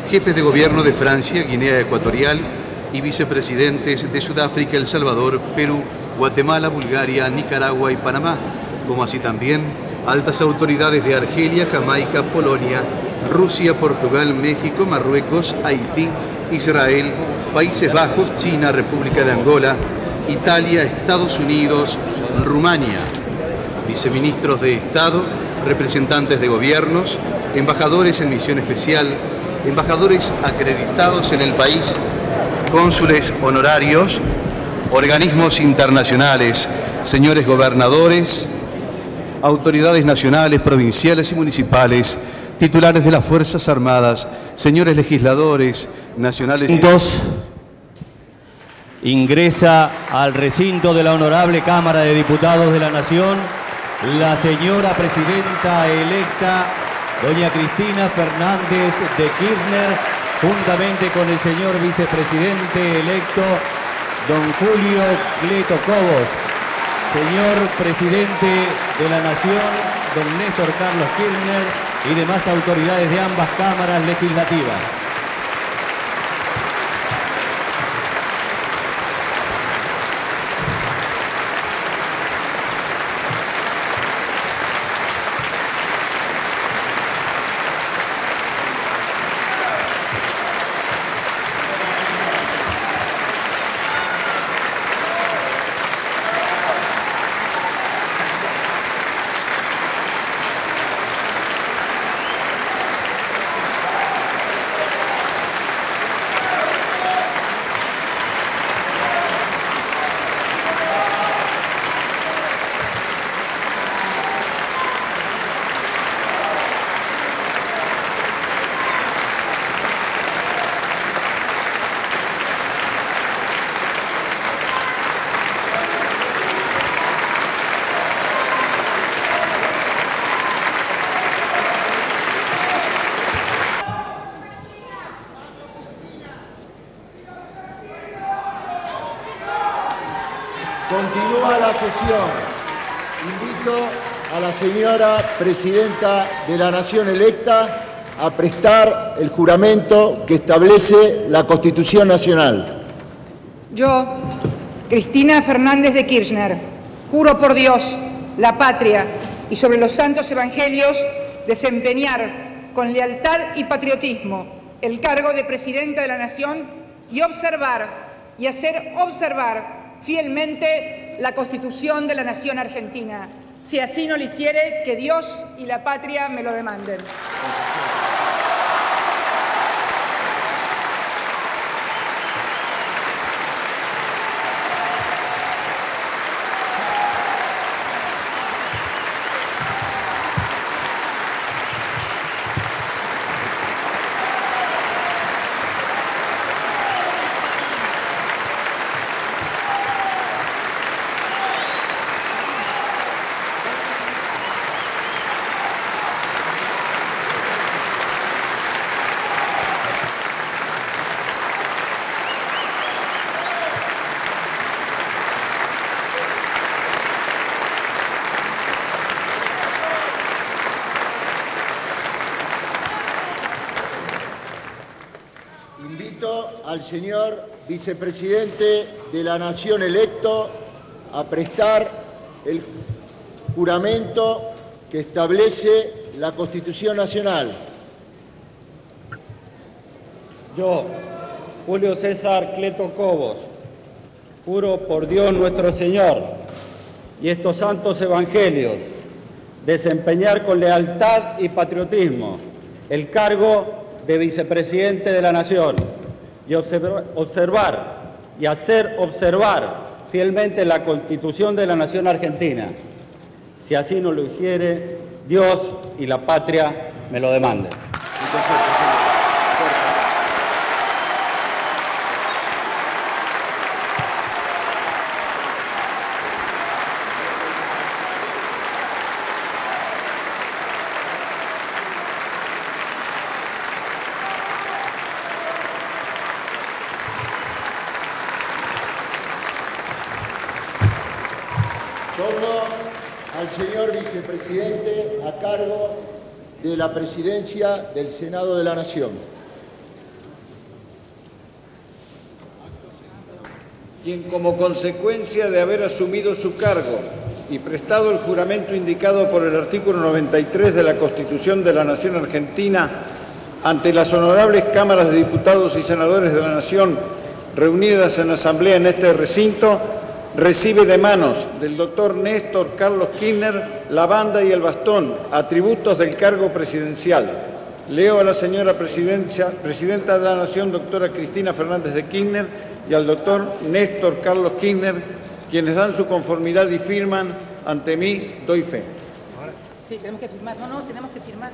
Jefes de gobierno de Francia, Guinea Ecuatorial y vicepresidentes de Sudáfrica, El Salvador, Perú, Guatemala, Bulgaria, Nicaragua y Panamá, como así también altas autoridades de Argelia, Jamaica, Polonia, Rusia, Portugal, México, Marruecos, Haití, Israel, Países Bajos, China, República de Angola, Italia, Estados Unidos, Rumania, viceministros de Estado, representantes de gobiernos, embajadores en misión especial, embajadores acreditados en el país, cónsules honorarios, organismos internacionales, señores gobernadores, autoridades nacionales, provinciales y municipales, titulares de las Fuerzas Armadas, señores legisladores nacionales. Ingresa al recinto de la Honorable Cámara de Diputados de la Nación la señora presidenta electa, doña Cristina Fernández de Kirchner, juntamente con el señor vicepresidente electo, don Julio Cleto Cobos, señor presidente de la Nación, don Néstor Carlos Kirchner y demás autoridades de ambas cámaras legislativas. Continúa la sesión. Invito a la señora presidenta de la Nación electa a prestar el juramento que establece la Constitución Nacional. Yo, Cristina Fernández de Kirchner, juro por Dios, la patria y sobre los santos evangelios desempeñar con lealtad y patriotismo el cargo de Presidenta de la Nación y observar y hacer observar fielmente la Constitución de la Nación Argentina. Si así no lo hiciere, que Dios y la patria me lo demanden. Invito al señor vicepresidente de la Nación electo a prestar el juramento que establece la Constitución Nacional. Yo, Julio César Cleto Cobos, juro por Dios nuestro Señor y estos santos evangelios desempeñar con lealtad y patriotismo el cargo de vicepresidente de la Nación y observar y hacer observar fielmente la Constitución de la Nación Argentina. Si así no lo hiciere, Dios y la patria me lo demanden. Pongo al señor vicepresidente a cargo de la presidencia del Senado de la Nación. quien como consecuencia de haber asumido su cargo y prestado el juramento indicado por el artículo 93 de la Constitución de la Nación Argentina ante las honorables cámaras de diputados y senadores de la Nación reunidas en asamblea en este recinto, recibe de manos del doctor Néstor Carlos Kirchner la banda y el bastón, atributos del cargo presidencial. Leo a la señora Presidenta de la Nación, doctora Cristina Fernández de Kirchner, y al doctor Néstor Carlos Kirchner, quienes dan su conformidad y firman ante mí, doy fe. Sí, tenemos que firmar. No, tenemos que firmar.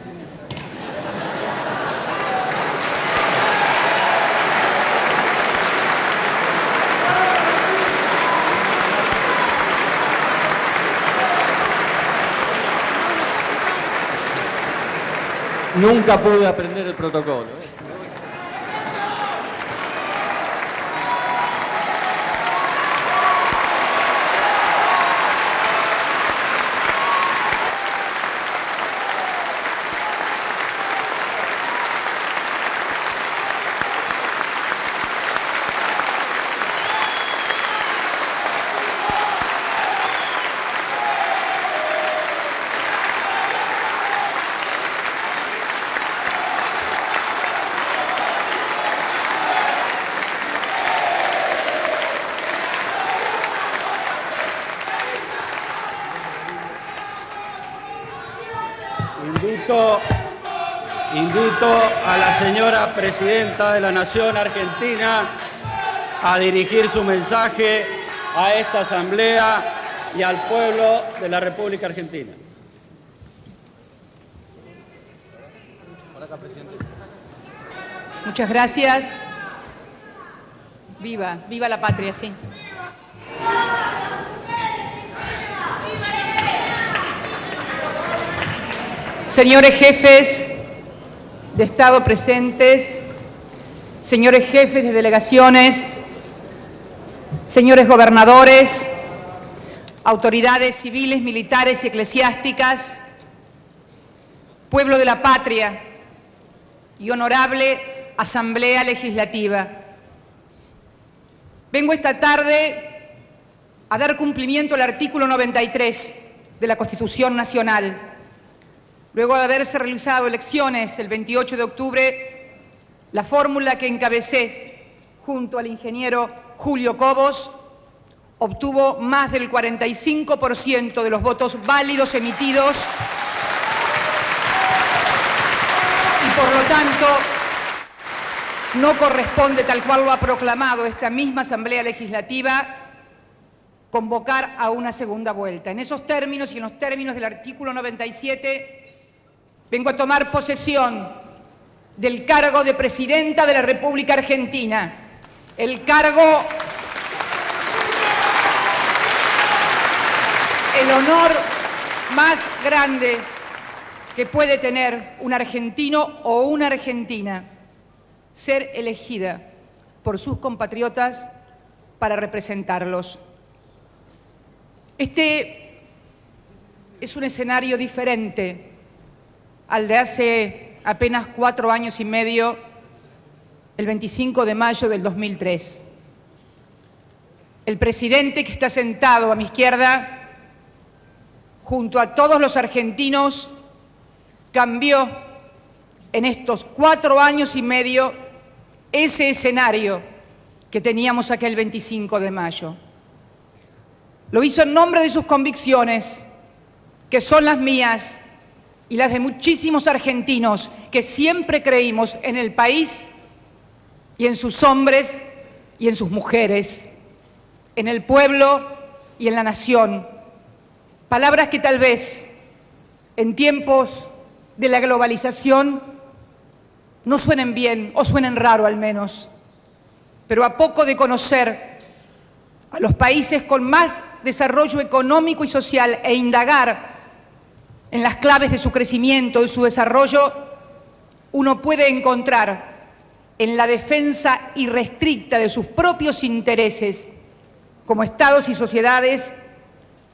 Nunca pude aprender el protocolo. Invito a la señora Presidenta de la Nación Argentina a dirigir su mensaje a esta Asamblea y al pueblo de la República Argentina. Muchas gracias. Viva la patria, sí. Señores jefes de Estado presentes, señores jefes de delegaciones, señores gobernadores, autoridades civiles, militares y eclesiásticas, pueblo de la patria y honorable Asamblea Legislativa. Vengo esta tarde a dar cumplimiento al artículo 93 de la Constitución Nacional. Luego de haberse realizado elecciones el 28 de octubre, la fórmula que encabecé junto al ingeniero Julio Cobos obtuvo más del 45% de los votos válidos emitidos y por lo tanto no corresponde, tal cual lo ha proclamado esta misma Asamblea Legislativa, convocar a una segunda vuelta. En esos términos y en los términos del artículo 97, vengo a tomar posesión del cargo de Presidenta de la República Argentina, el cargo, el honor más grande que puede tener un argentino o una argentina, ser elegida por sus compatriotas para representarlos. Este es un escenario diferente al de hace apenas 4 años y medio, el 25 de mayo del 2003. El presidente que está sentado a mi izquierda, junto a todos los argentinos, cambió en estos 4 años y medio ese escenario que teníamos aquel 25 de mayo. Lo hizo en nombre de sus convicciones, que son las mías y las de muchísimos argentinos que siempre creímos en el país y en sus hombres y en sus mujeres, en el pueblo y en la nación. Palabras que tal vez en tiempos de la globalización no suenen bien o suenen raro al menos, pero a poco de conocer a los países con más desarrollo económico y social e indagar en las claves de su crecimiento, de su desarrollo, uno puede encontrar en la defensa irrestricta de sus propios intereses como estados y sociedades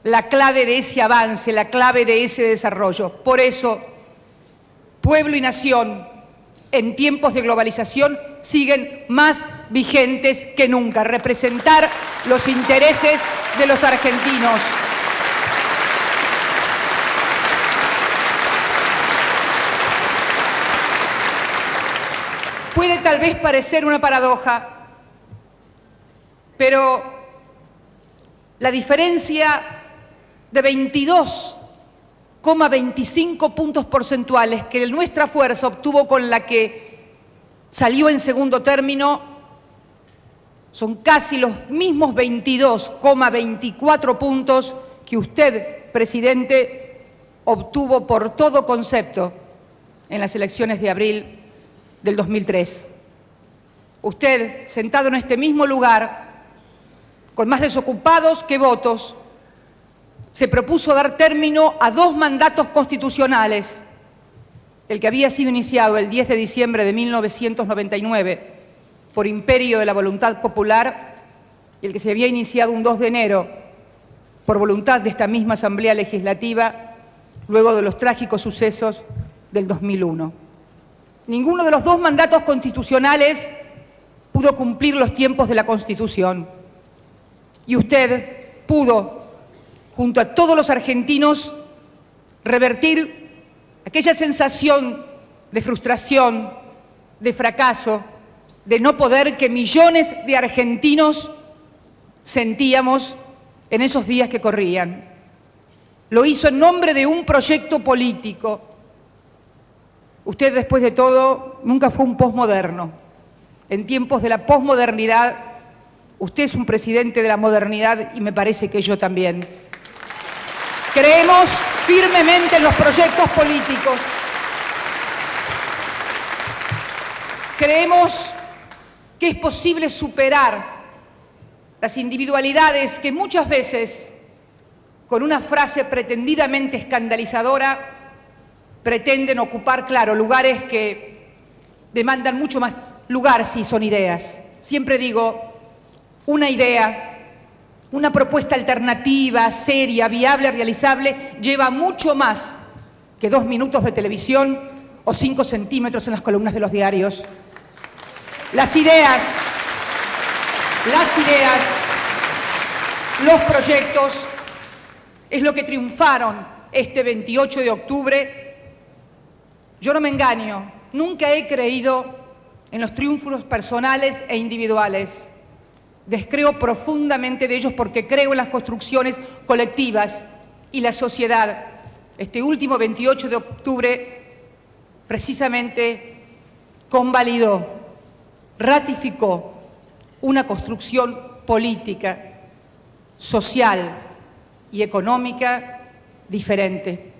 la clave de ese avance, la clave de ese desarrollo. Por eso, pueblo y nación, en tiempos de globalización siguen más vigentes que nunca. Representar los intereses de los argentinos. Puede tal vez parecer una paradoja, pero la diferencia de 22,25 puntos porcentuales que nuestra fuerza obtuvo con la que salió en segundo término son casi los mismos 22,24 puntos que usted, presidente, obtuvo por todo concepto en las elecciones de abril del 2003. Usted, sentado en este mismo lugar, con más desocupados que votos, se propuso dar término a 2 mandatos constitucionales, el que había sido iniciado el 10 de diciembre de 1999 por imperio de la voluntad popular y el que se había iniciado un 2 de enero por voluntad de esta misma Asamblea Legislativa luego de los trágicos sucesos del 2001. Ninguno de los 2 mandatos constitucionales pudo cumplir los tiempos de la Constitución y usted pudo, junto a todos los argentinos, revertir aquella sensación de frustración, de fracaso, de no poder que millones de argentinos sentíamos en esos días que corrían. Lo hizo en nombre de un proyecto político. Usted, después de todo, nunca fue un posmoderno. En tiempos de la posmodernidad, usted es un presidente de la modernidad y me parece que yo también. Creemos firmemente en los proyectos políticos. Creemos que es posible superar las individualidades que muchas veces, con una frase pretendidamente escandalizadora, pretenden ocupar, claro, lugares que demandan mucho más lugar si son ideas. Siempre digo, una idea, una propuesta alternativa, seria, viable, realizable, lleva mucho más que 2 minutos de televisión o 5 centímetros en las columnas de los diarios. Las ideas, los proyectos, es lo que triunfaron este 28 de octubre. Yo no me engaño, nunca he creído en los triunfos personales e individuales. Descreo profundamente de ellos porque creo en las construcciones colectivas y la sociedad. Este último 28 de octubre precisamente convalidó, ratificó una construcción política, social y económica diferente.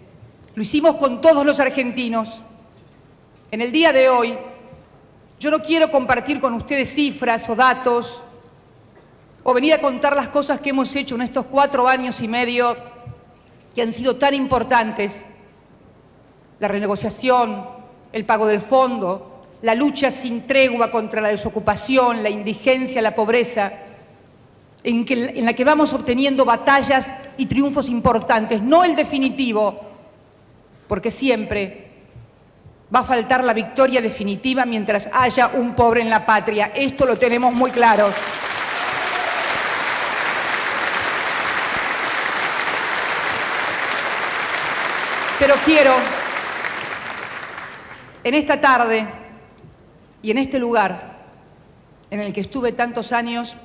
Lo hicimos con todos los argentinos. En el día de hoy, yo no quiero compartir con ustedes cifras o datos o venir a contar las cosas que hemos hecho en estos 4 años y medio que han sido tan importantes. La renegociación, el pago del fondo, la lucha sin tregua contra la desocupación, la indigencia, la pobreza, en la que vamos obteniendo batallas y triunfos importantes, no el definitivo, porque siempre va a faltar la victoria definitiva mientras haya un pobre en la patria. Esto lo tenemos muy claro. Pero quiero, en esta tarde y en este lugar en el que estuve tantos años,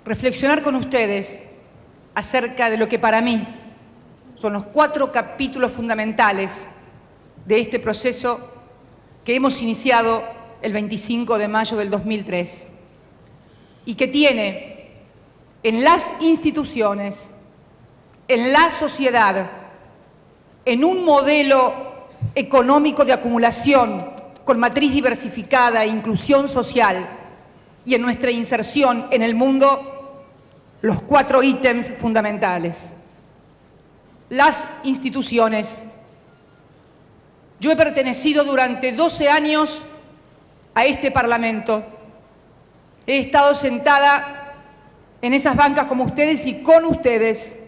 reflexionar con ustedes acerca de lo que para mí son los 4 capítulos fundamentales de este proceso que hemos iniciado el 25 de mayo del 2003 y que tiene en las instituciones, en la sociedad, en un modelo económico de acumulación con matriz diversificada e inclusión social y en nuestra inserción en el mundo, los 4 ítems fundamentales. Las instituciones. Yo he pertenecido durante 12 años a este Parlamento. He estado sentada en esas bancas como ustedes y con ustedes,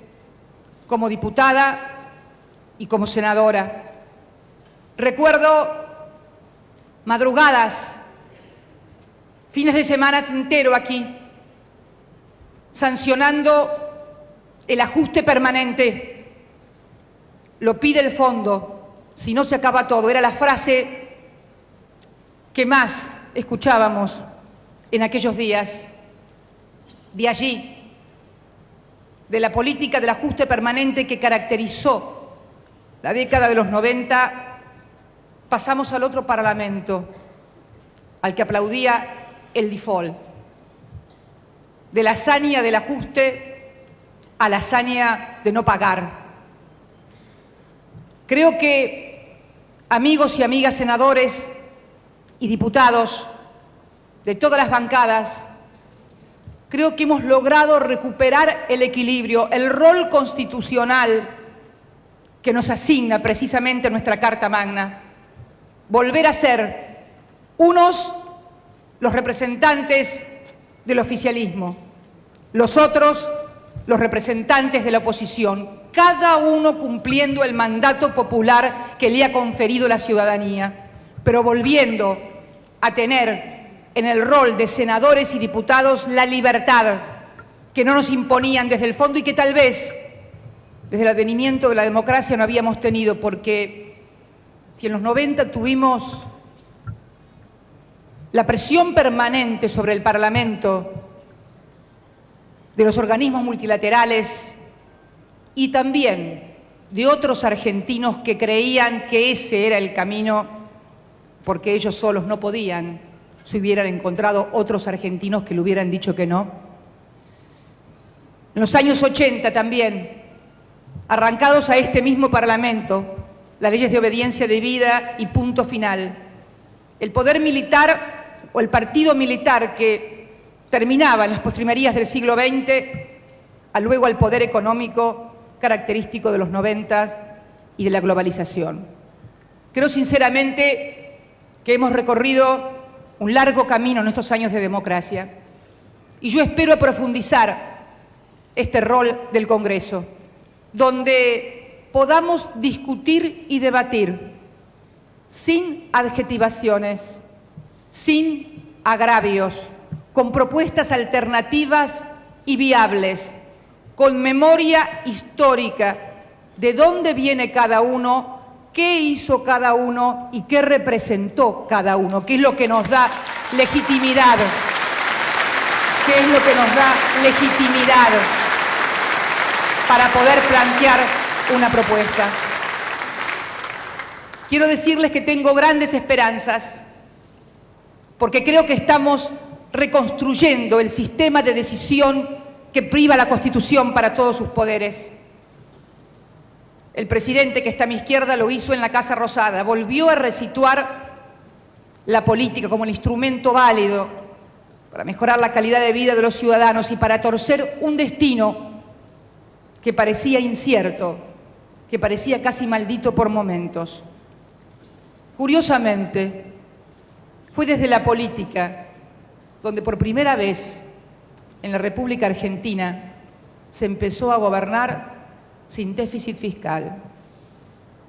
como diputada y como senadora. Recuerdo madrugadas, fines de semana entero aquí, sancionando el ajuste permanente. Lo pide el fondo, si no se acaba todo. Era la frase que más escuchábamos en aquellos días. De allí, de la política del ajuste permanente que caracterizó la década de los 90, pasamos al otro parlamento, al que aplaudía el default. De la hazaña del ajuste a la hazaña de no pagar. Creo que, amigos y amigas senadores y diputados de todas las bancadas, creo que hemos logrado recuperar el equilibrio, el rol constitucional que nos asigna precisamente nuestra Carta Magna. Volver a ser unos los representantes del oficialismo, los otros los representantes de la oposición, cada uno cumpliendo el mandato popular que le ha conferido la ciudadanía, pero volviendo a tener en el rol de senadores y diputados la libertad que no nos imponían desde el fondo y que tal vez desde el advenimiento de la democracia no habíamos tenido, porque si en los 90 tuvimos la presión permanente sobre el Parlamento de los organismos multilaterales y también de otros argentinos que creían que ese era el camino porque ellos solos no podían, si hubieran encontrado otros argentinos que le hubieran dicho que no. En los años 80 también, arrancados a este mismo Parlamento, las leyes de obediencia debida y punto final, el poder militar o el partido militar que terminaba en las postrimerías del siglo XX, luego al poder económico característico de los 90 y de la globalización. Creo sinceramente que hemos recorrido un largo camino en estos años de democracia y yo espero profundizar este rol del Congreso, donde podamos discutir y debatir sin adjetivaciones, sin agravios, con propuestas alternativas y viables, con memoria histórica de dónde viene cada uno, qué hizo cada uno y qué representó cada uno, qué es lo que nos da legitimidad, qué es lo que nos da legitimidad para poder plantear una propuesta. Quiero decirles que tengo grandes esperanzas porque creo que estamos reconstruyendo el sistema de decisión que priva la Constitución para todos sus poderes. El presidente que está a mi izquierda lo hizo en la Casa Rosada, volvió a resituar la política como el instrumento válido para mejorar la calidad de vida de los ciudadanos y para torcer un destino que parecía incierto, que parecía casi maldito por momentos. Curiosamente, fue desde la política donde por primera vez en la República Argentina se empezó a gobernar sin déficit fiscal.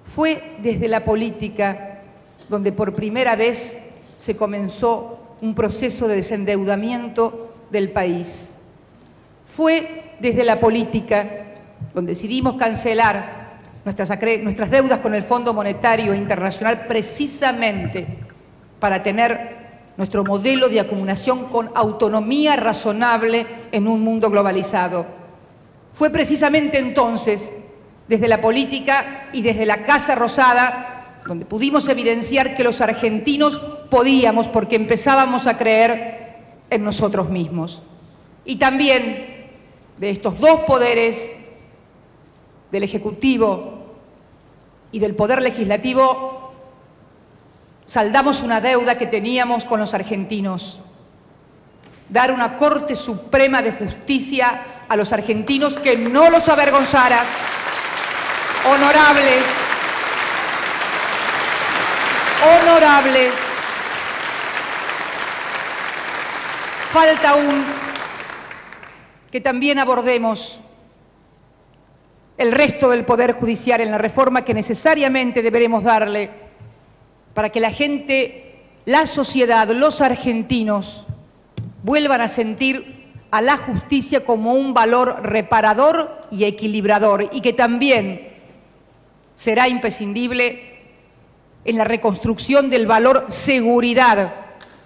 Fue desde la política donde por primera vez se comenzó un proceso de desendeudamiento del país. Fue desde la política donde decidimos cancelar nuestras deudas con el Fondo Monetario Internacional precisamente para tener nuestro modelo de acumulación con autonomía razonable en un mundo globalizado. Fue precisamente entonces, desde la política y desde la Casa Rosada, donde pudimos evidenciar que los argentinos podíamos porque empezábamos a creer en nosotros mismos. Y también de estos dos poderes, del Ejecutivo y del Poder Legislativo, saldamos una deuda que teníamos con los argentinos. Dar una Corte Suprema de Justicia a los argentinos que no los avergonzara. Honorable. Honorable. Falta aún que también abordemos el resto del Poder Judicial en la reforma que necesariamente deberemos darle para que la gente la sociedad, los argentinos, vuelvan a sentir a la justicia como un valor reparador y equilibrador, y que también será imprescindible en la reconstrucción del valor seguridad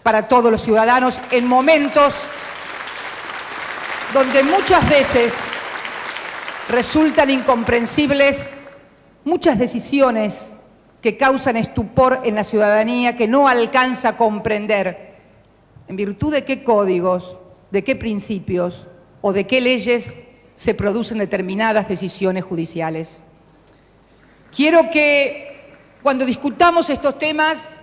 para todos los ciudadanos en momentos donde muchas veces resultan incomprensibles muchas decisiones que causan estupor en la ciudadanía, que no alcanza a comprender en virtud de qué códigos, de qué principios o de qué leyes se producen determinadas decisiones judiciales. Quiero que cuando discutamos estos temas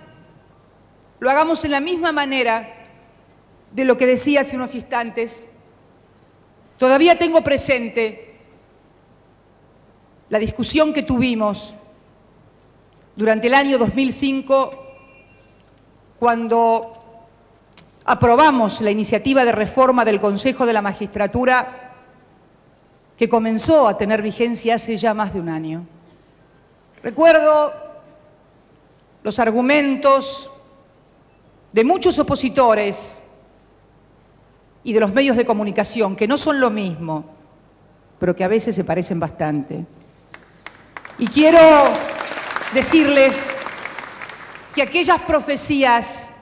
lo hagamos en la misma manera de lo que decía hace unos instantes. Todavía tengo presente la discusión que tuvimos durante el año 2005, cuando aprobamos la iniciativa de reforma del Consejo de la Magistratura, que comenzó a tener vigencia hace ya más de un año. Recuerdo los argumentos de muchos opositores y de los medios de comunicación, que no son lo mismo, pero que a veces se parecen bastante. Y quiero decirles que aquellas profecías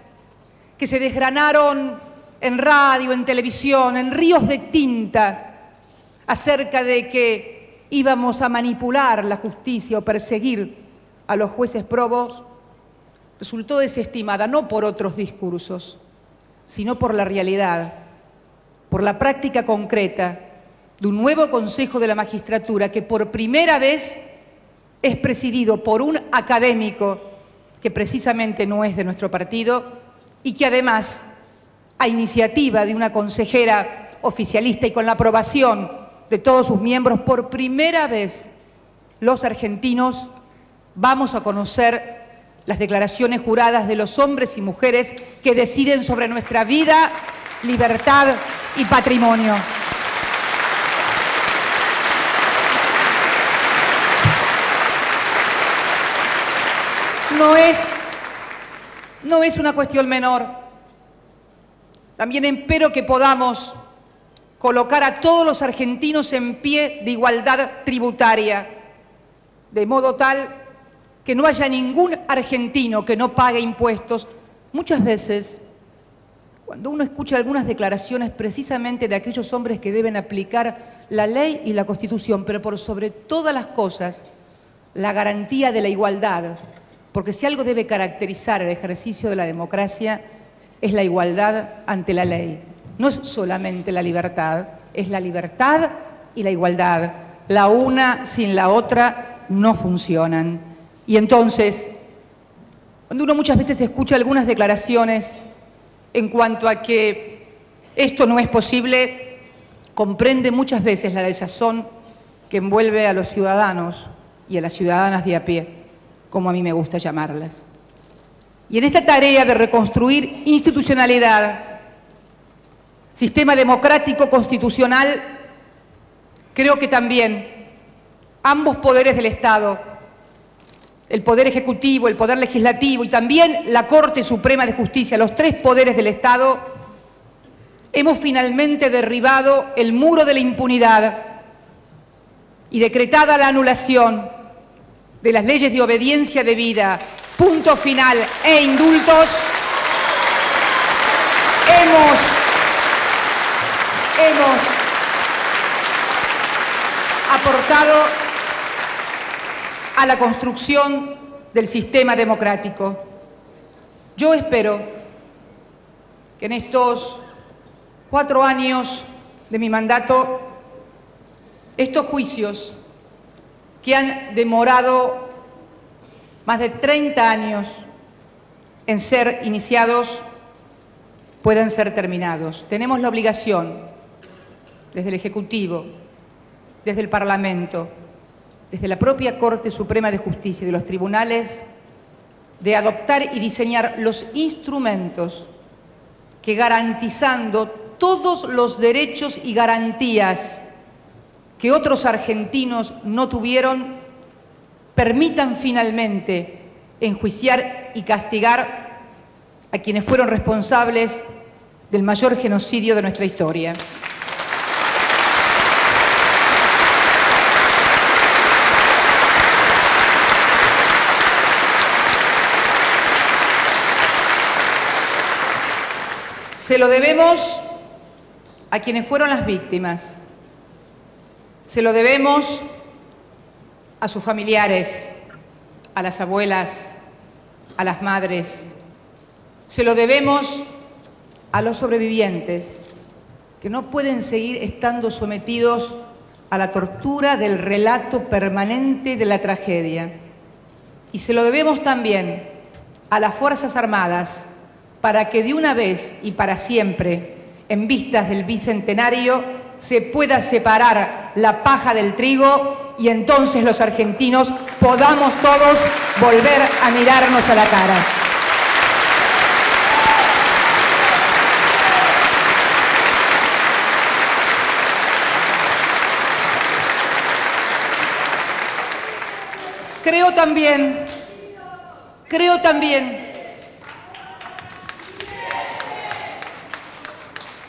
que se desgranaron en radio, en televisión, en ríos de tinta, acerca de que íbamos a manipular la justicia o perseguir a los jueces probos, resultó desestimada no por otros discursos, sino por la realidad, por la práctica concreta de un nuevo Consejo de la Magistratura que por primera vez es presidido por un académico que precisamente no es de nuestro partido y que además, a iniciativa de una consejera oficialista y con la aprobación de todos sus miembros, por primera vez los argentinos vamos a conocer las declaraciones juradas de los hombres y mujeres que deciden sobre nuestra vida, libertad y patrimonio. No es una cuestión menor. También espero que podamos colocar a todos los argentinos en pie de igualdad tributaria, de modo tal que no haya ningún argentino que no pague impuestos. Muchas veces, cuando uno escucha algunas declaraciones precisamente de aquellos hombres que deben aplicar la ley y la Constitución, pero por sobre todas las cosas, la garantía de la igualdad, porque si algo debe caracterizar el ejercicio de la democracia es la igualdad ante la ley. No es solamente la libertad, es la libertad y la igualdad. La una sin la otra no funcionan. Y entonces, cuando uno muchas veces escucha algunas declaraciones en cuanto a que esto no es posible, comprende muchas veces la desazón que envuelve a los ciudadanos y a las ciudadanas de a pie, como a mí me gusta llamarlas. Y en esta tarea de reconstruir institucionalidad, sistema democrático constitucional, creo que también ambos poderes del Estado, el Poder Ejecutivo, el Poder Legislativo y también la Corte Suprema de Justicia, los tres poderes del Estado, hemos finalmente derribado el muro de la impunidad y decretada la anulación de las leyes de obediencia debida, punto final e indultos, hemos aportado a la construcción del sistema democrático. Yo espero que en estos 4 años de mi mandato, estos juicios que han demorado más de 30 años en ser iniciados, puedan ser terminados. Tenemos la obligación, desde el Ejecutivo, desde el Parlamento, desde la propia Corte Suprema de Justicia y de los tribunales, de adoptar y diseñar los instrumentos que, garantizando todos los derechos y garantías que otros argentinos no tuvieron, permitan finalmente enjuiciar y castigar a quienes fueron responsables del mayor genocidio de nuestra historia. Se lo debemos a quienes fueron las víctimas. Se lo debemos a sus familiares, a las abuelas, a las madres. Se lo debemos a los sobrevivientes, que no pueden seguir estando sometidos a la tortura del relato permanente de la tragedia. Y se lo debemos también a las Fuerzas Armadas, para que de una vez y para siempre, en vistas del bicentenario, se pueda separar la paja del trigo y entonces los argentinos podamos todos volver a mirarnos a la cara.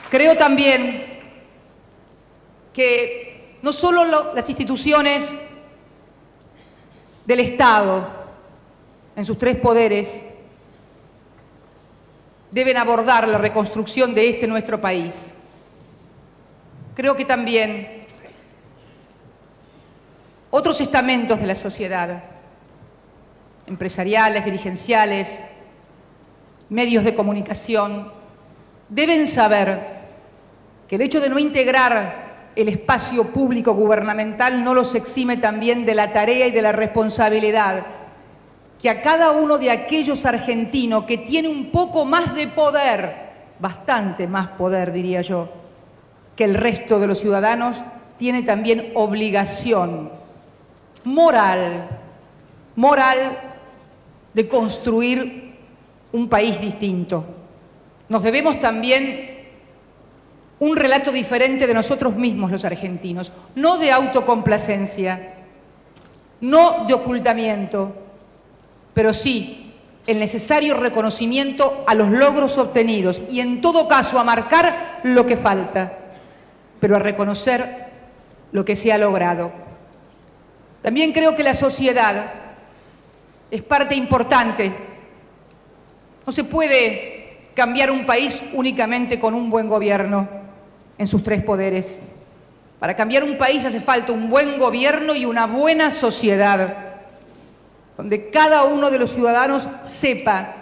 Creo también que no solo las instituciones del Estado, en sus tres poderes, deben abordar la reconstrucción de nuestro país. Creo que también otros estamentos de la sociedad, empresariales, dirigenciales, medios de comunicación, deben saber que el hecho de no integrar el espacio público gubernamental no los exime también de la tarea y de la responsabilidad que a cada uno de aquellos argentinos que tiene un poco más de poder, bastante más poder diría yo, que el resto de los ciudadanos, tiene también obligación moral de construir un país distinto. Nos debemos también un relato diferente de nosotros mismos los argentinos, no de autocomplacencia, no de ocultamiento, pero sí el necesario reconocimiento a los logros obtenidos y en todo caso a marcar lo que falta, pero a reconocer lo que se ha logrado. También creo que la sociedad es parte importante. No se puede cambiar un país únicamente con un buen gobierno en sus tres poderes. Para cambiar un país hace falta un buen gobierno y una buena sociedad, donde cada uno de los ciudadanos sepa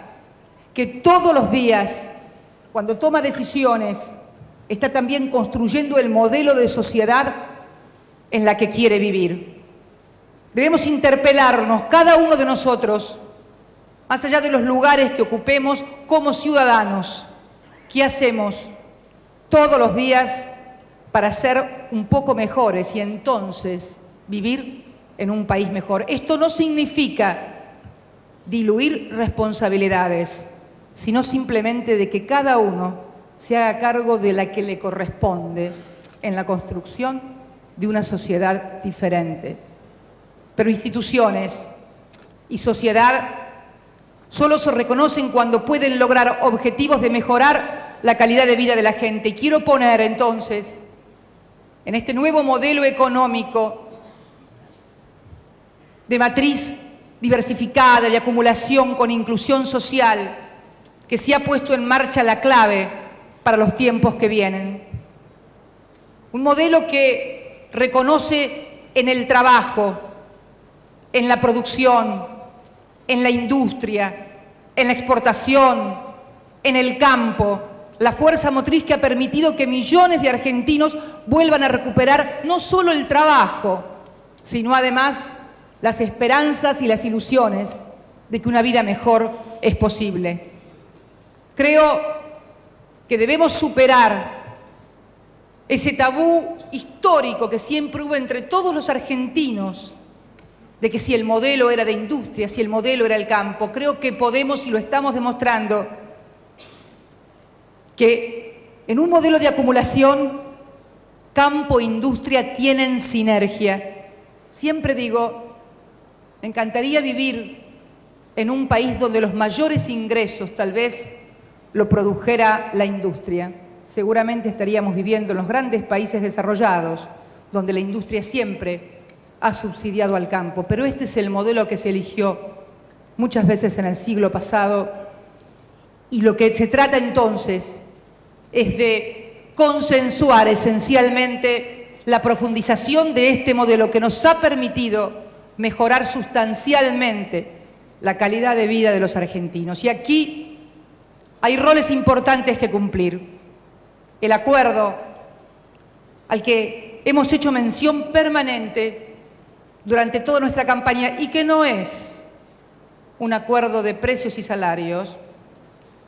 que todos los días, cuando toma decisiones, está también construyendo el modelo de sociedad en la que quiere vivir. Debemos interpelarnos, cada uno de nosotros, más allá de los lugares que ocupemos como ciudadanos, ¿qué hacemos todos los días para ser un poco mejores y entonces vivir en un país mejor? Esto no significa diluir responsabilidades, sino simplemente de que cada uno se haga cargo de la que le corresponde en la construcción de una sociedad diferente. Pero instituciones y sociedad solo se reconocen cuando pueden lograr objetivos de mejorar la calidad de vida de la gente. Y quiero poner entonces, en este nuevo modelo económico de matriz diversificada, de acumulación con inclusión social, que se ha puesto en marcha la clave para los tiempos que vienen. Un modelo que reconoce en el trabajo, en la producción, en la industria, en la exportación, en el campo, la fuerza motriz que ha permitido que millones de argentinos vuelvan a recuperar no solo el trabajo, sino además las esperanzas y las ilusiones de que una vida mejor es posible. Creo que debemos superar ese tabú histórico que siempre hubo entre todos los argentinos, de que si el modelo era de industria, si el modelo era el campo. Creo que podemos, y lo estamos demostrando, que en un modelo de acumulación, campo e industria tienen sinergia. Siempre digo, me encantaría vivir en un país donde los mayores ingresos tal vez lo produjera la industria. Seguramente estaríamos viviendo en los grandes países desarrollados, donde la industria siempre ha subsidiado al campo. Pero este es el modelo que se eligió muchas veces en el siglo pasado, y lo que se trata entonces es de consensuar esencialmente la profundización de este modelo que nos ha permitido mejorar sustancialmente la calidad de vida de los argentinos. Y aquí hay roles importantes que cumplir. El acuerdo al que hemos hecho mención permanente durante toda nuestra campaña y que no es un acuerdo de precios y salarios.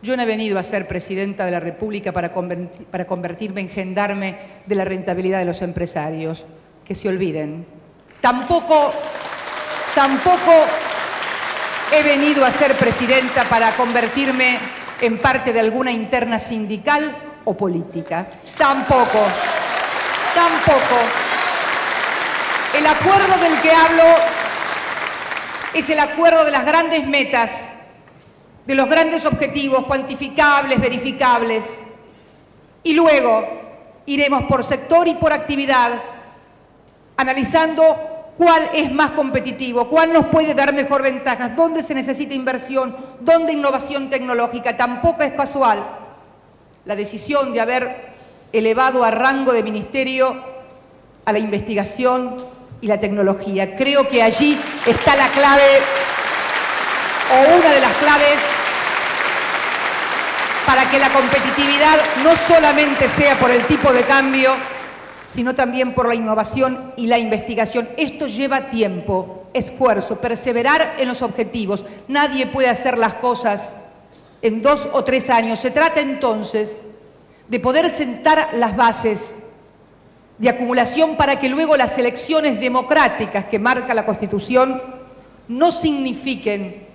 Yo no he venido a ser presidenta de la República para convertirme en gendarme de la rentabilidad de los empresarios. Que se olviden. Tampoco he venido a ser presidenta para convertirme en parte de alguna interna sindical o política. Tampoco. El acuerdo del que hablo es el acuerdo de las grandes metas, de los grandes objetivos cuantificables, verificables. Y luego iremos por sector y por actividad analizando cuál es más competitivo, cuál nos puede dar mejor ventajas, dónde se necesita inversión, dónde innovación tecnológica. Tampoco es casual la decisión de haber elevado a rango de ministerio a la investigación y la tecnología. Creo que allí está la clave, o una de las claves, para que la competitividad no solamente sea por el tipo de cambio, sino también por la innovación y la investigación. Esto lleva tiempo, esfuerzo, perseverar en los objetivos. Nadie puede hacer las cosas en 2 o 3 años. Se trata entonces de poder sentar las bases de acumulación para que luego las elecciones democráticas que marca la Constitución no signifiquen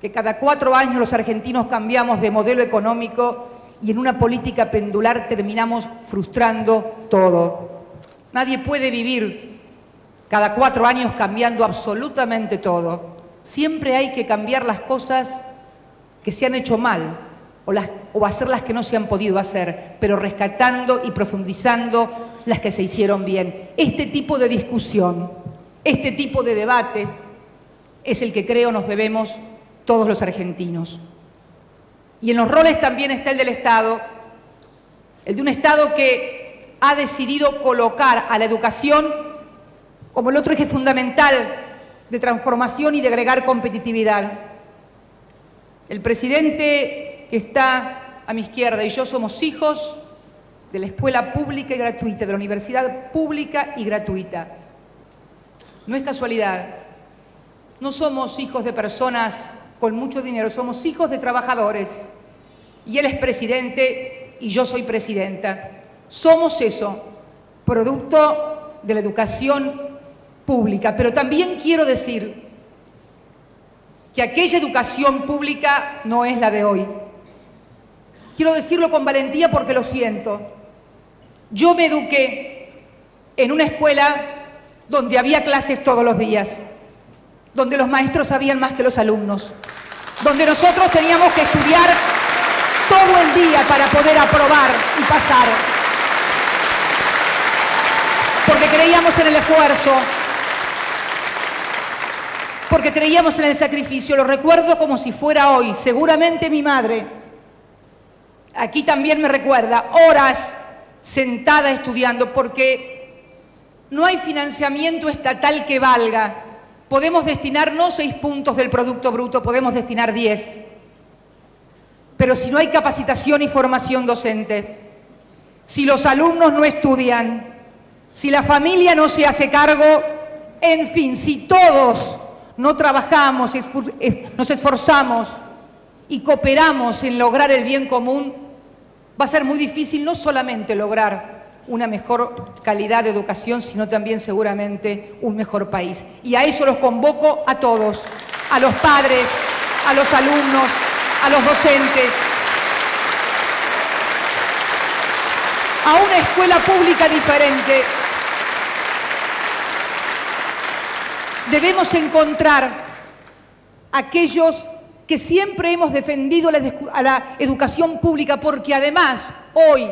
que cada 4 años los argentinos cambiamos de modelo económico y en una política pendular terminamos frustrando todo. Nadie puede vivir cada 4 años cambiando absolutamente todo. Siempre hay que cambiar las cosas que se han hecho mal o hacer las que no se han podido hacer, pero rescatando y profundizando las que se hicieron bien. Este tipo de discusión, este tipo de debate es el que creo nos debemos todos los argentinos. Y en los roles también está el del Estado, el de un Estado que ha decidido colocar a la educación como el otro eje fundamental de transformación y de agregar competitividad. El presidente que está a mi izquierda y yo somos hijos de la escuela pública y gratuita, de la universidad pública y gratuita. No es casualidad. No somos hijos de personas con mucho dinero, somos hijos de trabajadores. Y él es presidente y yo soy presidenta. Somos eso, producto de la educación pública. Pero también quiero decir que aquella educación pública no es la de hoy. Quiero decirlo con valentía porque lo siento. Yo me eduqué en una escuela donde había clases todos los días, donde los maestros sabían más que los alumnos, donde nosotros teníamos que estudiar todo el día para poder aprobar y pasar, porque creíamos en el esfuerzo, porque creíamos en el sacrificio. Lo recuerdo como si fuera hoy. Seguramente mi madre, aquí también me recuerda, horas sentada estudiando, porque no hay financiamiento estatal que valga. Podemos destinar no 6 puntos del Producto Bruto, podemos destinar 10. Pero si no hay capacitación y formación docente, si los alumnos no estudian, si la familia no se hace cargo, en fin, si todos no trabajamos, nos esforzamos y cooperamos en lograr el bien común, va a ser muy difícil no solamente lograr una mejor calidad de educación, sino también seguramente un mejor país. Y a eso los convoco a todos, a los padres, a los alumnos, a los docentes, a una escuela pública diferente. Debemos encontrar aquellos que siempre hemos defendido a la educación pública, porque además hoy,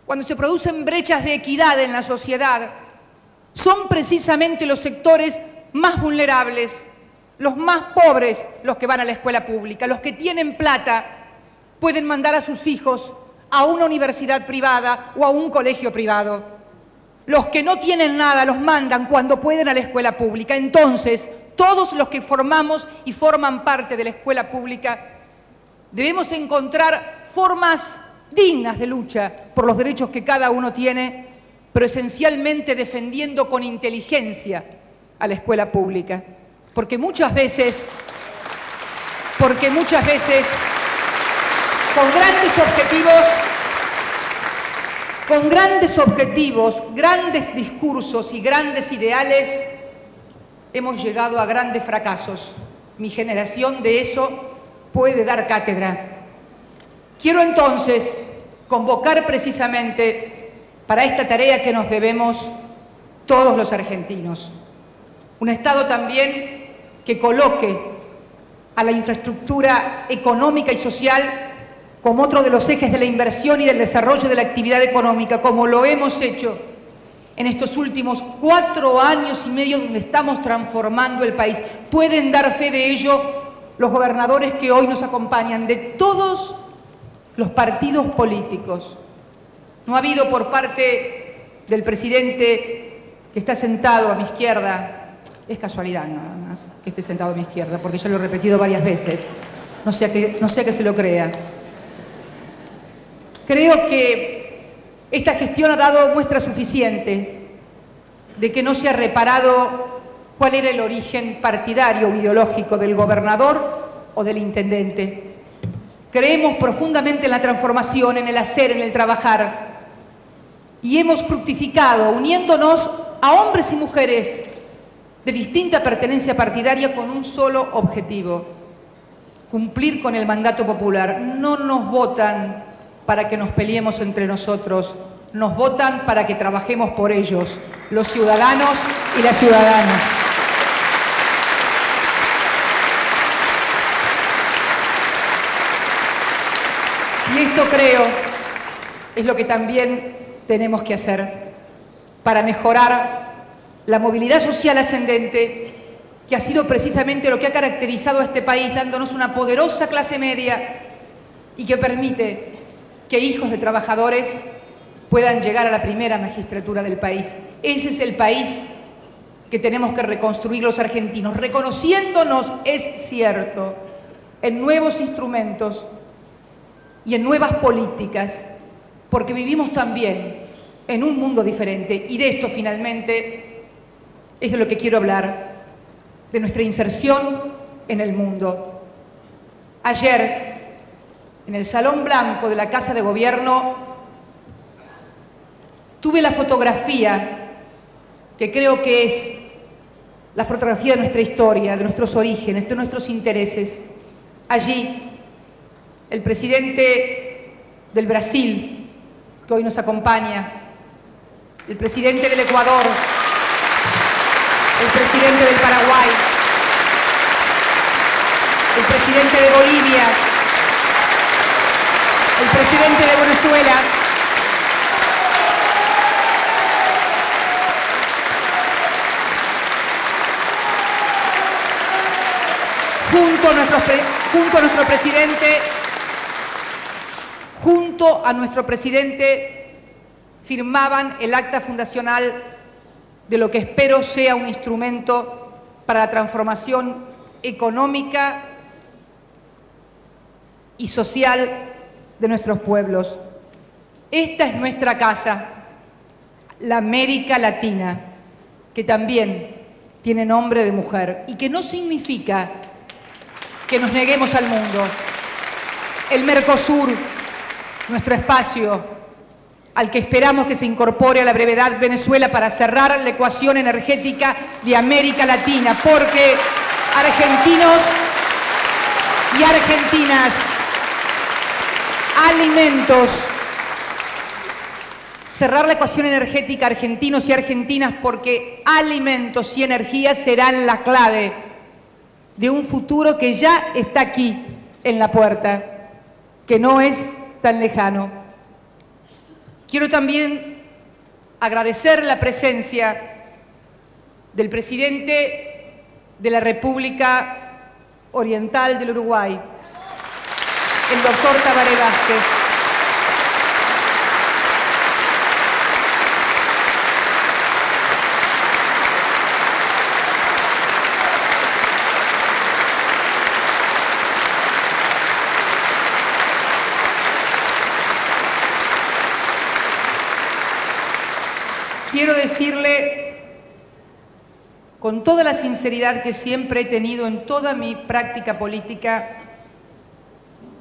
cuando se producen brechas de equidad en la sociedad, son precisamente los sectores más vulnerables, los más pobres, los que van a la escuela pública. Los que tienen plata pueden mandar a sus hijos a una universidad privada o a un colegio privado. Los que no tienen nada los mandan cuando pueden a la escuela pública. Entonces, todos los que formamos y forman parte de la escuela pública debemos encontrar formas dignas de lucha por los derechos que cada uno tiene, pero esencialmente defendiendo con inteligencia a la escuela pública. Porque muchas veces, con grandes objetivos, grandes discursos y grandes ideales, hemos llegado a grandes fracasos. Mi generación de eso puede dar cátedra. Quiero entonces convocar precisamente para esta tarea que nos debemos todos los argentinos. Un Estado también que coloque a la infraestructura económica y social como otro de los ejes de la inversión y del desarrollo de la actividad económica, como lo hemos hecho en estos últimos 4 años y medio donde estamos transformando el país. Pueden dar fe de ello los gobernadores que hoy nos acompañan, de todos los partidos políticos. No ha habido por parte del presidente que está sentado a mi izquierda, es casualidad nada más que esté sentado a mi izquierda, porque ya lo he repetido varias veces, no sea que se lo crea. Creo que esta gestión ha dado muestra suficiente de que no se ha reparado cuál era el origen partidario o ideológico del gobernador o del intendente. Creemos profundamente en la transformación, en el hacer, en el trabajar, y hemos fructificado uniéndonos a hombres y mujeres de distinta pertenencia partidaria con un solo objetivo: cumplir con el mandato popular. No nos votan para que nos peleemos entre nosotros, nos votan para que trabajemos por ellos, los ciudadanos y las ciudadanas. Y esto creo es lo que también tenemos que hacer para mejorar la movilidad social ascendente, que ha sido precisamente lo que ha caracterizado a este país, dándonos una poderosa clase media y que permite que hijos de trabajadores puedan llegar a la primera magistratura del país. Ese es el país que tenemos que reconstruir los argentinos, reconociéndonos, es cierto, en nuevos instrumentos y en nuevas políticas, porque vivimos también en un mundo diferente. Y de esto finalmente es de lo que quiero hablar, de nuestra inserción en el mundo. Ayer, en el Salón Blanco de la Casa de Gobierno, tuve la fotografía que creo que es la fotografía de nuestra historia, de nuestros orígenes, de nuestros intereses. Allí, el presidente del Brasil, que hoy nos acompaña, el presidente del Ecuador, el presidente del Paraguay, el presidente de Bolivia, el presidente de Venezuela, junto a nuestro presidente firmaban el acta fundacional de lo que espero sea un instrumento para la transformación económica y social de nuestros pueblos. Esta es nuestra casa, la América Latina, que también tiene nombre de mujer y que no significa que nos neguemos al mundo. El Mercosur, nuestro espacio, al que esperamos que se incorpore a la brevedad Venezuela para cerrar la ecuación energética de América Latina, porque argentinos y argentinas, alimentos, cerrar la ecuación energética, argentinos y argentinas, porque alimentos y energía serán la clave de un futuro que ya está aquí en la puerta, que no es tan lejano. Quiero también agradecer la presencia del presidente de la República Oriental del Uruguay, el doctor Tabaré Vázquez. Quiero decirle con toda la sinceridad que siempre he tenido en toda mi práctica política,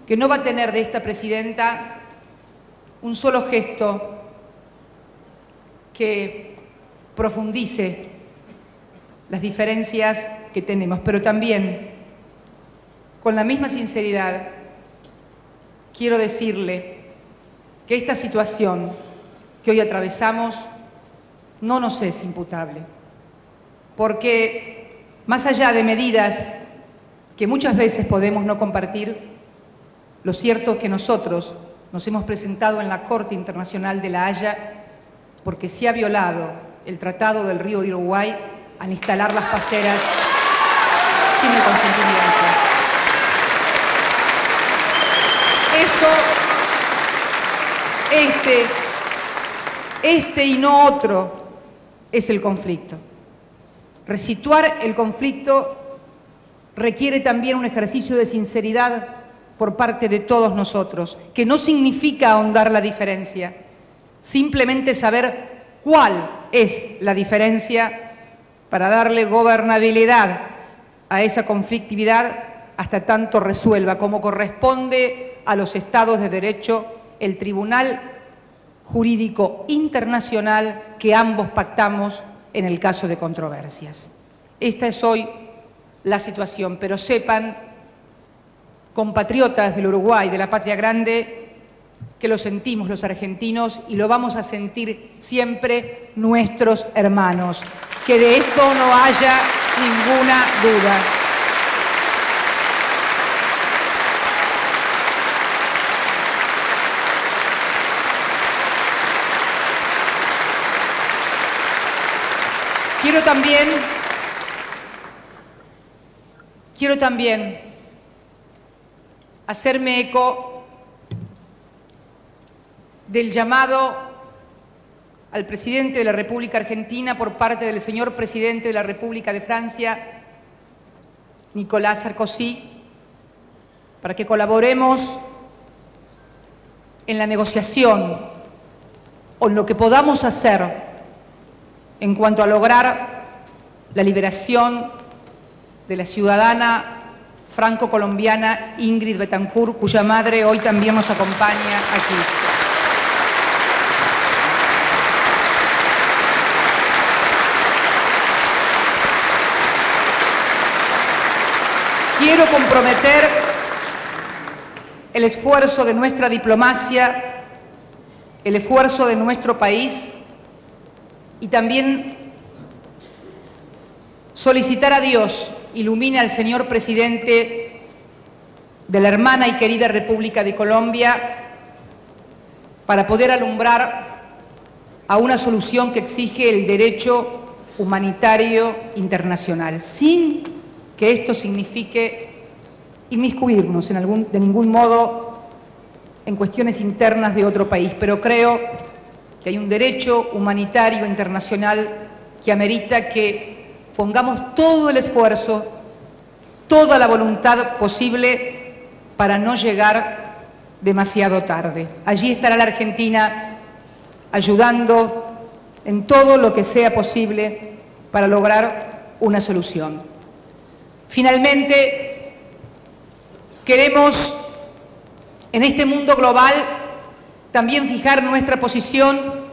que no va a tener de esta presidenta un solo gesto que profundice las diferencias que tenemos, pero también, con la misma sinceridad, quiero decirle que esta situación que hoy atravesamos no nos es imputable, porque más allá de medidas que muchas veces podemos no compartir, lo cierto es que nosotros nos hemos presentado en la Corte Internacional de La Haya porque se ha violado el Tratado del Río de Uruguay al instalar las pasteras sin el consentimiento. Este y no otro es el conflicto. Resituar el conflicto requiere también un ejercicio de sinceridad por parte de todos nosotros, que no significa ahondar la diferencia, simplemente saber cuál es la diferencia para darle gobernabilidad a esa conflictividad hasta tanto resuelva, como corresponde a los Estados de Derecho, el Tribunal Jurídico Internacional que ambos pactamos en el caso de controversias. Esta es hoy la situación, pero sepan, compatriotas del Uruguay, de la patria grande, que lo sentimos los argentinos y lo vamos a sentir siempre nuestros hermanos. Que de esto no haya ninguna duda. Quiero también hacerme eco del llamado al presidente de la República Argentina por parte del señor presidente de la República de Francia, Nicolas Sarkozy, para que colaboremos en la negociación o en lo que podamos hacer en cuanto a lograr la liberación de la ciudadana franco-colombiana Ingrid Betancourt, cuya madre hoy también nos acompaña aquí. Quiero comprometer el esfuerzo de nuestra diplomacia, el esfuerzo de nuestro país y también solicitar a Dios ilumine al señor presidente de la hermana y querida República de Colombia para poder alumbrar a una solución que exige el derecho humanitario internacional, sin que esto signifique inmiscuirnos de ningún modo en cuestiones internas de otro país, pero creo que hay un derecho humanitario internacional que amerita que pongamos todo el esfuerzo, toda la voluntad posible para no llegar demasiado tarde. Allí estará la Argentina ayudando en todo lo que sea posible para lograr una solución. Finalmente, queremos en este mundo global también fijar nuestra posición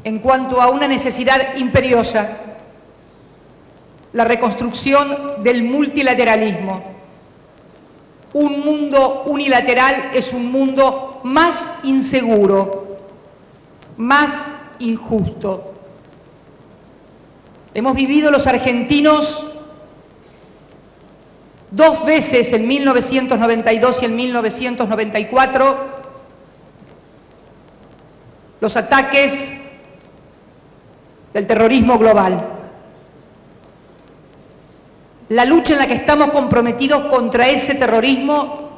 en cuanto a una necesidad imperiosa: la reconstrucción del multilateralismo. Un mundo unilateral es un mundo más inseguro, más injusto. Hemos vivido los argentinos 2 veces en 1992 y en 1994, los ataques del terrorismo global. La lucha en la que estamos comprometidos contra ese terrorismo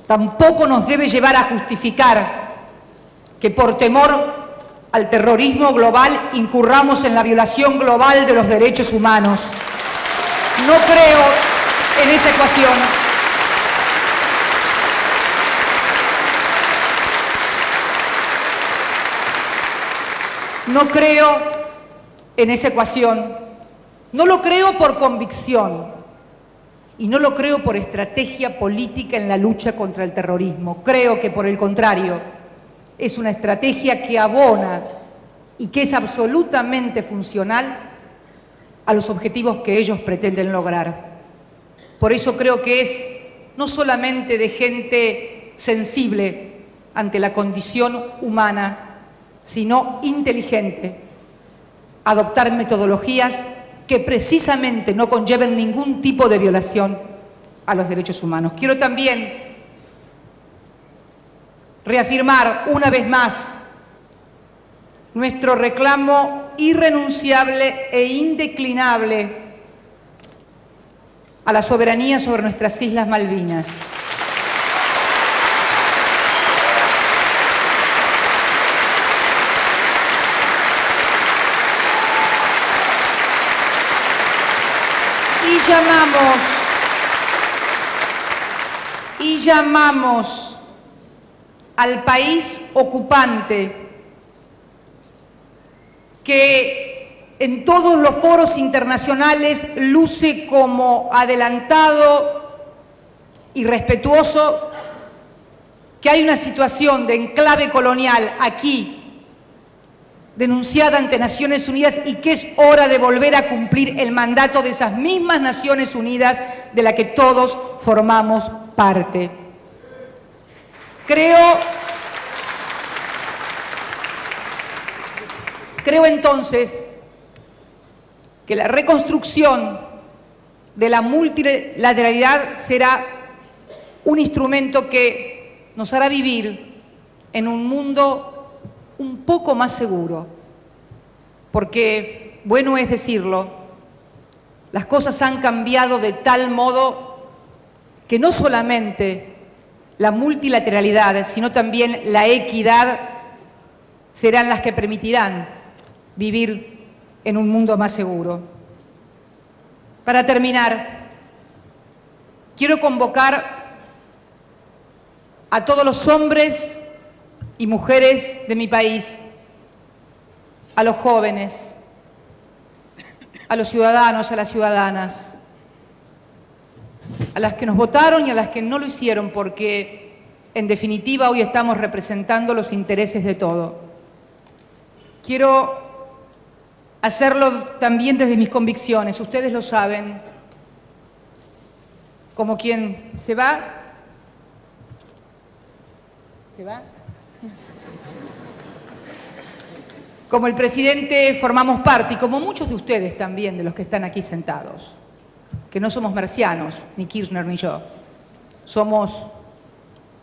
tampoco nos debe llevar a justificar que por temor al terrorismo global incurramos en la violación global de los derechos humanos. No creo en esa ecuación. No creo en esa ecuación. No lo creo por convicción y no lo creo por estrategia política en la lucha contra el terrorismo. Creo que, por el contrario, es una estrategia que abona y que es absolutamente funcional a los objetivos que ellos pretenden lograr. Por eso creo que es no solamente de gente sensible ante la condición humana, sino inteligente, adoptar metodologías que precisamente no conlleven ningún tipo de violación a los derechos humanos. Quiero también reafirmar una vez más nuestro reclamo irrenunciable e indeclinable a la soberanía sobre nuestras Islas Malvinas. Y llamamos al país ocupante que en todos los foros internacionales luce como adelantado y respetuoso, que hay una situación de enclave colonial aquí, denunciada ante Naciones Unidas, y que es hora de volver a cumplir el mandato de esas mismas Naciones Unidas de la que todos formamos parte. Creo entonces que la reconstrucción de la multilateralidad será un instrumento que nos hará vivir en un mundo un poco más seguro, porque, bueno es decirlo, las cosas han cambiado de tal modo que no solamente la multilateralidad, sino también la equidad serán las que permitirán vivir en un mundo más seguro. Para terminar, quiero convocar a todos los hombres y mujeres de mi país, a los jóvenes, a los ciudadanos, a las ciudadanas, a las que nos votaron y a las que no lo hicieron, porque en definitiva hoy estamos representando los intereses de todos. Quiero hacerlo también desde mis convicciones, ustedes lo saben, como quien se va, como el presidente formamos parte, y como muchos de ustedes también, de los que están aquí sentados, que no somos marcianos, ni Kirchner ni yo, somos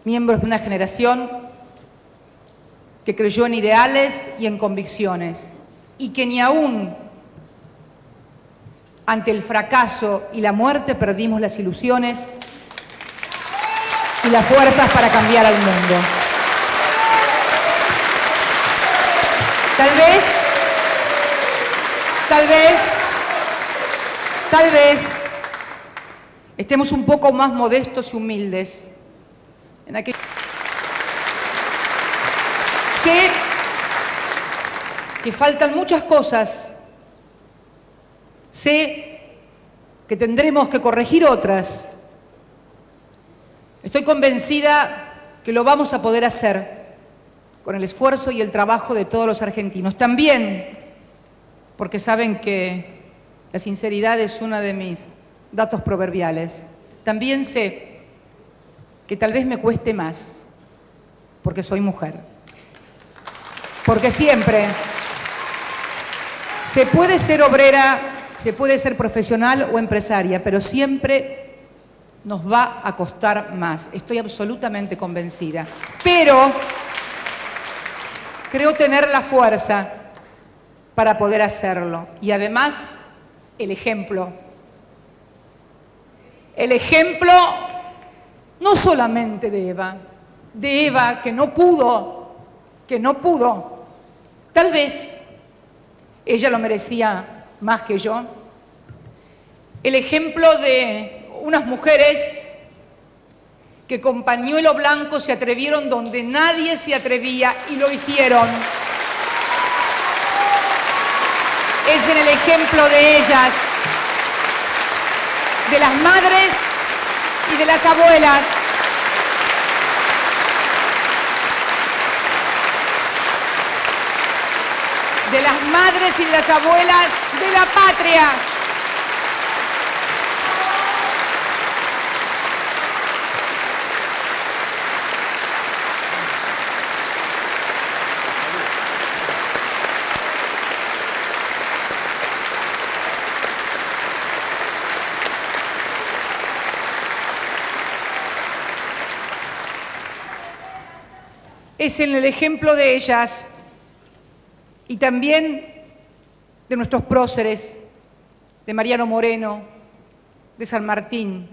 miembros de una generación que creyó en ideales y en convicciones, y que ni aún ante el fracaso y la muerte perdimos las ilusiones y las fuerzas para cambiar al mundo. Tal vez estemos un poco más modestos y humildes. Sé que faltan muchas cosas, sé que tendremos que corregir otras. Estoy convencida que lo vamos a poder hacer con el esfuerzo y el trabajo de todos los argentinos. También porque saben que la sinceridad es uno de mis datos proverbiales. También sé que tal vez me cueste más, porque soy mujer. Porque siempre se puede ser obrera se puede ser profesional o empresaria, pero siempre nos va a costar más. Estoy absolutamente convencida. Pero creo tener la fuerza para poder hacerlo. Y además, el ejemplo. El ejemplo no solamente de Eva que no pudo. Tal vez ella lo merecía más que yo. El ejemplo de unas mujeres que con pañuelo blanco se atrevieron donde nadie se atrevía y lo hicieron. Es en el ejemplo de ellas, de las madres y de las abuelas. De las madres y de las abuelas de la patria. Es en el ejemplo de ellas y también de nuestros próceres, de Mariano Moreno, de San Martín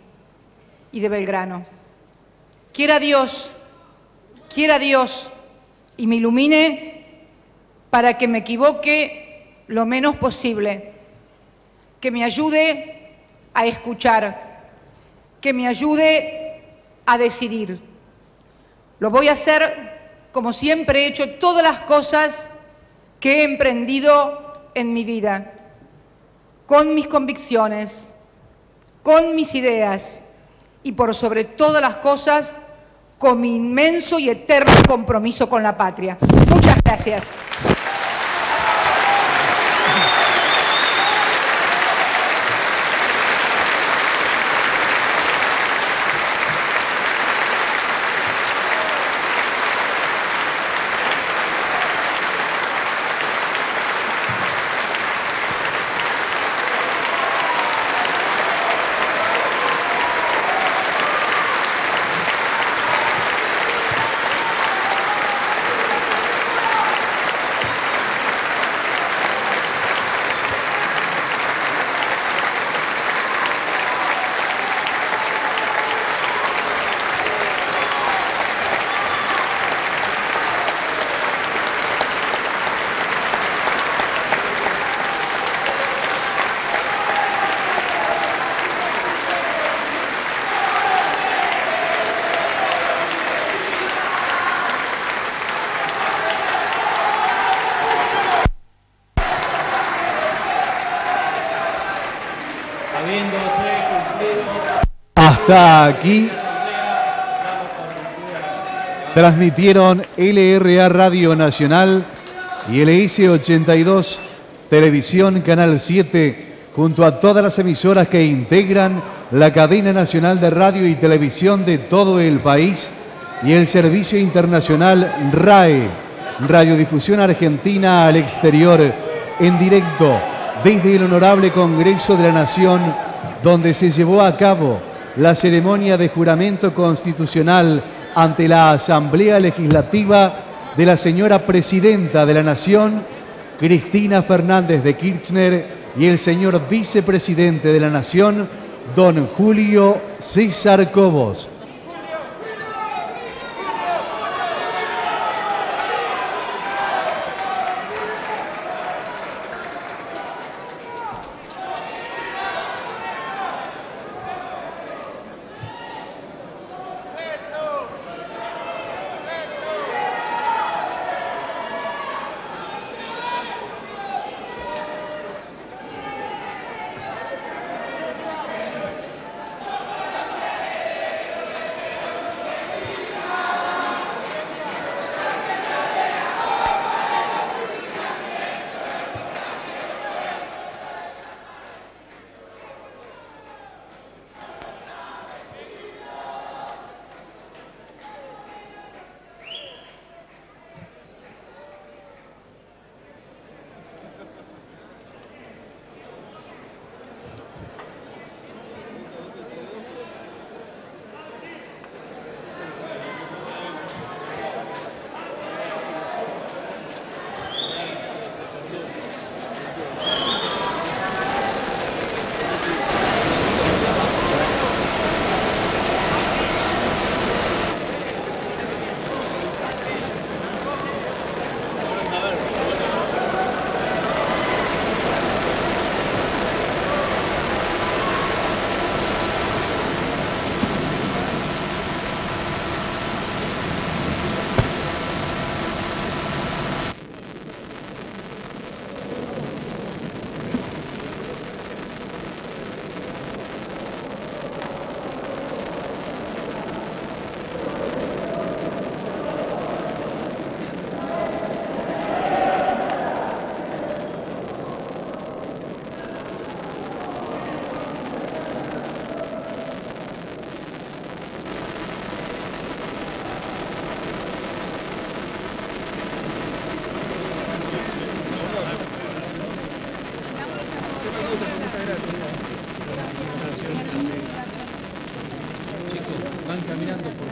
y de Belgrano. Quiera Dios y me ilumine para que me equivoque lo menos posible, que me ayude a escuchar, que me ayude a decidir. Lo voy a hacer como siempre he hecho todas las cosas que he emprendido en mi vida, con mis convicciones, con mis ideas y por sobre todas las cosas, con mi inmenso y eterno compromiso con la patria. Muchas gracias. Hasta aquí transmitieron LRA Radio Nacional y LS82 Televisión Canal 7 junto a todas las emisoras que integran la cadena nacional de radio y televisión de todo el país y el servicio internacional RAE, Radiodifusión Argentina al Exterior, en directo desde el Honorable Congreso de la Nación, donde se llevó a cabo la ceremonia de juramento constitucional ante la Asamblea Legislativa de la señora Presidenta de la Nación, Cristina Fernández de Kirchner, y el señor Vicepresidente de la Nación, don Julio César Cobos. caminando por